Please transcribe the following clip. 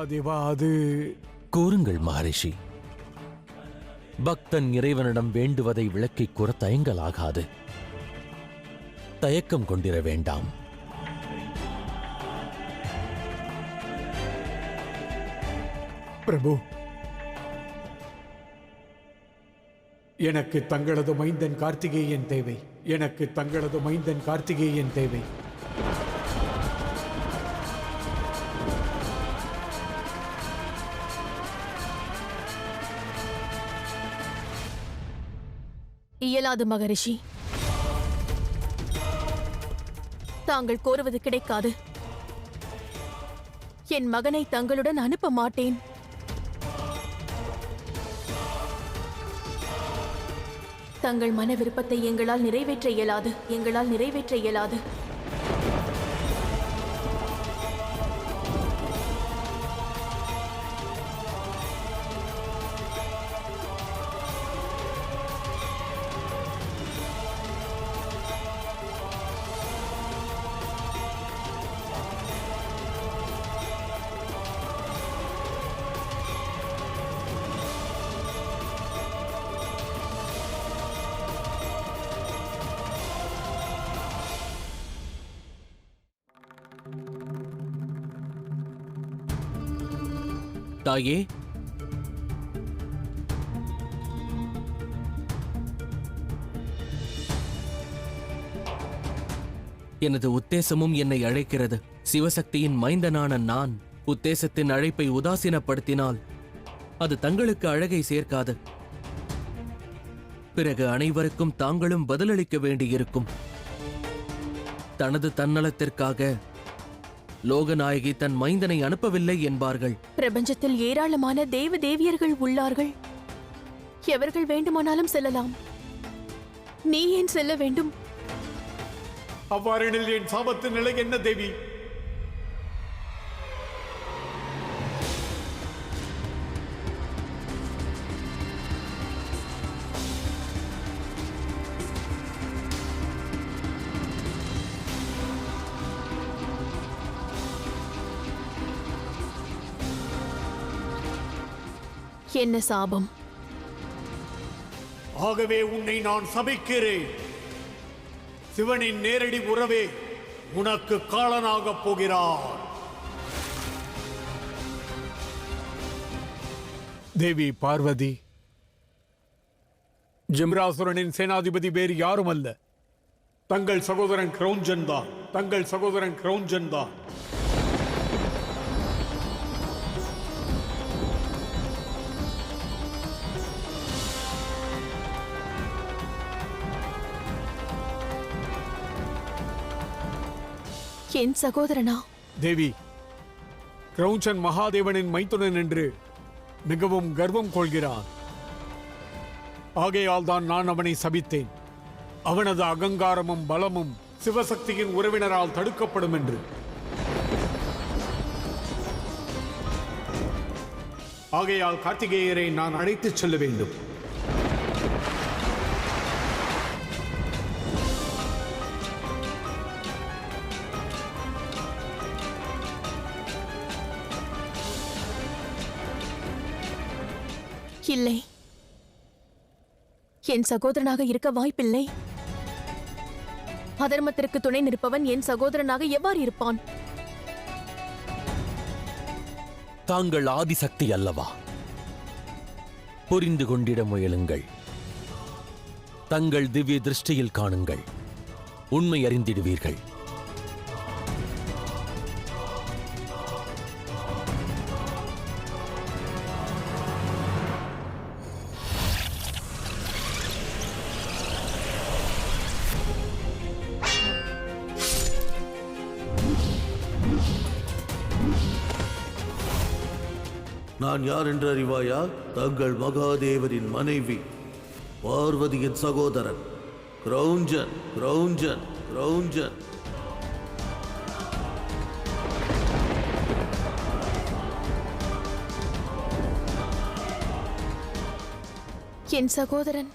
மகாதேவா, அது கூறுங்கள் மகரிஷி. பக்தன் இறைவனிடம் வேண்டுவதை விளக்கிக் கூற தயங்கலாகாது. தயக்கம் கொண்டிர வேண்டாம். பிரபு, எனக்கு தங்களது மைந்தன் கார்த்திகேயன் தேவை. எனக்கு தங்களது மைந்தன் கார்த்திகேயன் தேவை. இயலாது மகரிஷி. தாங்கள் கோருவது கிடைக்காது. என் மகனை தங்களுடன் அனுப்ப மாட்டேன். தங்கள் மன விருப்பத்தை எங்களால் நிறைவேற்ற இயலாது. தாயே, எனது உத்தேசமும் என்னை அழைக்கிறது. சிவசக்தியின் மைந்தனான நான் உத்தேசத்தின் அழைப்பை உதாசீனப்படுத்தினால் அது தங்களுக்கு அழகை சேர்க்காது. பிறகு அனைவருக்கும் தாங்களும் பதிலளிக்க வேண்டியிருக்கும். தனது தன்னலத்திற்காக லோகநாயகி தன் மைந்தனை அனுப்பவில்லை என்பார்கள். பிரபஞ்சத்தில் ஏராளமான தேவ தேவியர்கள் உள்ளார்கள். எவர்கள் வேண்டுமானாலும் செல்லலாம். நீ ஏன் செல்ல வேண்டும்? அவ்வாறெனில் என் சாபத்தின் நிலை என்ன தேவி? என்ன சாபம்? ஆகவே உன்னை நான் சபிக்கிறேன். சிவனின் நேரடி உறவே உனக்கு காலனாகப் போகிறார். தேவி பார்வதி, ஜிம்ராசுரனின் சேனாதிபதி வேறு யாரும் அல்ல, தங்கள் சகோதரன் கிரௌஞ்சன் தான். என் சகோதரனா? தேவி, கிரௌஞ்சன் மகாதேவனின் மைத்துனன் என்று மிகவும் கர்வம் கொள்கிறான். ஆகையால் தான் நான் அவனை சபித்தேன். அவனது அகங்காரமும் பலமும் சிவசக்தியின் உறவினரால் தடுக்கப்படும் என்று. ஆகையால் கார்த்திகேயரை நான் அழைத்துச் செல்ல வேண்டும். இல்லை, என் சகோதரனாக இருக்க வாய்ப்பில்லை. அதர்மத்திற்கு துணை நிற்பவன் என் சகோதரனாக எவ்வாறு இருப்பான்? தாங்கள் ஆதிசக்தி அல்லவா? புரிந்து கொண்டிட முயலுங்கள். தங்கள் திவ்ய திருஷ்டியில் காணுங்கள். உண்மை அறிந்திடுவீர்கள். நான் யார் என்று அறிவாயா? தங்கள் மகாதேவரின் மனைவி, பார்வதியின் சகோதரன் கிரௌஞ்சன். என் சகோதரன்